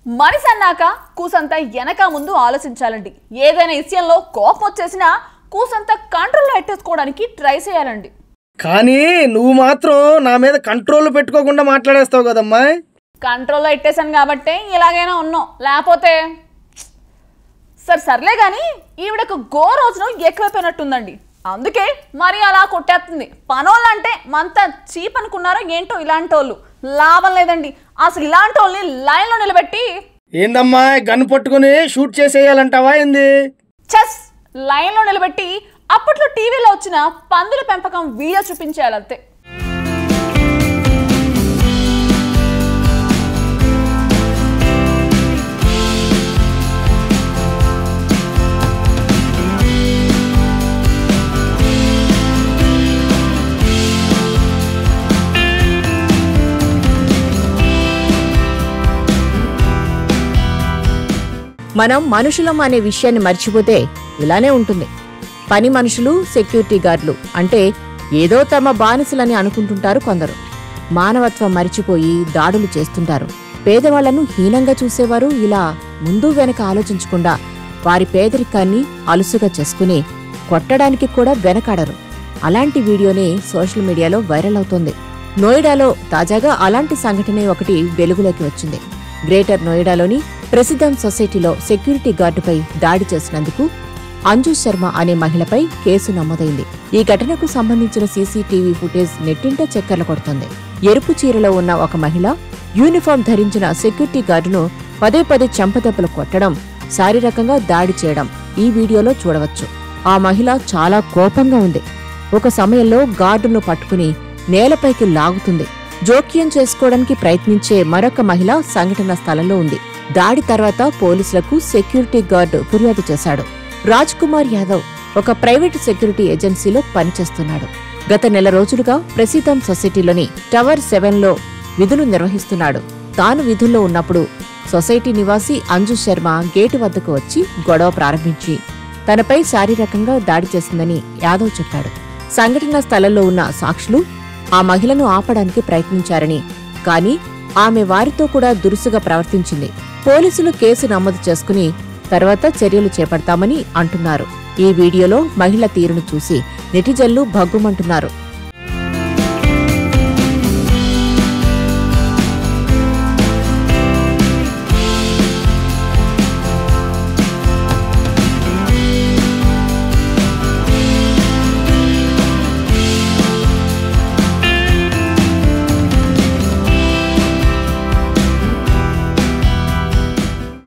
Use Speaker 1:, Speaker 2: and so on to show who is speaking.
Speaker 1: మనిషి అన్నాక కూసంత వెనక ముందు ఆలోచించాలండి. ఏదైనా విషయంలో కోపం వచ్చేసినా కూసంత కంట్రోల్లో పెట్టేసుకోవడానికి ట్రై చేయాలండి.
Speaker 2: కానీ నువ్వు మాత్రం నా మీద కంట్రోల్ పెట్టుకోకుండా మాట్లాడేస్తావు కదమ్మా.
Speaker 1: కంట్రోల్లో పెట్టేశాను కాబట్టే ఇలాగైనా ఉన్నాం, లేకపోతే సర్లే కానీ ఈవిడకు గో రోజును ఎక్కువైపోయినట్టుందండి. అందుకే మరి అలా కొట్టేస్తుంది. పనోళ్ళంటే మంత చీప్ అనుకున్నారో ఏంటో ఇలాంటి వాళ్ళు. లాభం లేదండి. అసలు ఇలాంటి వాళ్ళని లైన్లో నిలబెట్టి
Speaker 2: ఏందమ్మా గన్ పట్టుకుని షూట్ చేసేయాలంటావా ఏంది?
Speaker 1: చెస్ లైన్లో నిలబెట్టి అప్పట్లో టీవీలో వచ్చిన పందుల పెంపకం వీడియో చూపించేయాలంతే.
Speaker 3: మనం మనుషులం అనే విషయాన్ని మర్చిపోతే ఇలానే ఉంటుంది. పని మనుషులు, సెక్యూరిటీ గార్డులు అంటే ఏదో తమ బానిసలని అనుకుంటుంటారు కొందరు. మానవత్వం మరిచిపోయి దాడులు చేస్తుంటారు. పేదవాళ్లను హీనంగా చూసేవారు ఇలా ముందు వెనక ఆలోచించకుండా వారి పేదరికాన్ని అలుసుగా చేసుకుని కొట్టడానికి కూడా వెనకాడరు. అలాంటి వీడియోనే సోషల్ మీడియాలో వైరల్ అవుతోంది. నోయిడాలో తాజాగా అలాంటి సంఘటనే ఒకటి వెలుగులోకి వచ్చింది. గ్రేటర్ నోయిడాలోని ప్రెసిడెంట్ సొసైటీలో సెక్యూరిటీ గార్డుపై దాడి చేసినందుకు అంజు శర్మ అనే మహిళపై కేసు నమోదైంది. ఈ ఘటనకు సంబంధించిన సీసీటీవీ ఫుటేజ్ నెట్టింట చక్కర్లు కొడుతోంది. ఎరుపు చీరలో ఉన్న ఒక మహిళ యూనిఫామ్ ధరించిన సెక్యూరిటీ గార్డును పదే చెంపదెబ్బలు కొట్టడం, శారీరకంగా దాడి చేయడం ఈ వీడియోలో చూడవచ్చు. ఆ మహిళ చాలా కోపంగా ఉంది. ఒక సమయంలో గార్డును పట్టుకుని నేలపైకి లాగుతుంది. జోక్యం చేసుకోవడానికి ప్రయత్నించే మరొక మహిళ సంఘటన స్థలంలో ఉంది. దాడి తర్వాత పోలీసులకు సెక్యూరిటీ గార్డు ఫిర్యాదు చేశాడు. రాజ్ కుమార్ యాదవ్ ఒక ప్రైవేటు సెక్యూరిటీ ఏజెన్సీలో పనిచేస్తున్నాడు. గత నెల రోజులుగా ప్రెసిడెంట్ సొసైటీలోని టవర్ 7లో విధులు నిర్వహిస్తున్నాడు. తాను విధుల్లో ఉన్నప్పుడు సొసైటీ నివాసి అంజు శర్మ గేటు వద్దకు వచ్చి గొడవ ప్రారంభించి తనపై శారీరకంగా దాడి చేసిందని యాదవ్ చెప్పాడు. సంఘటన స్థలంలో ఉన్న సాక్షులు ఆ మహిళను ఆపడానికి ప్రయత్నించారని, కానీ ఆమె వారితో కూడా దురుసుగా ప్రవర్తించింది. పోలీసులు కేసు నమోదు చేసుకుని తర్వాత చర్యలు చేపడతామని అంటున్నారు. ఈ వీడియోలో మహిళ తీరును చూసి నెటిజన్లు భగ్గుమంటున్నారు.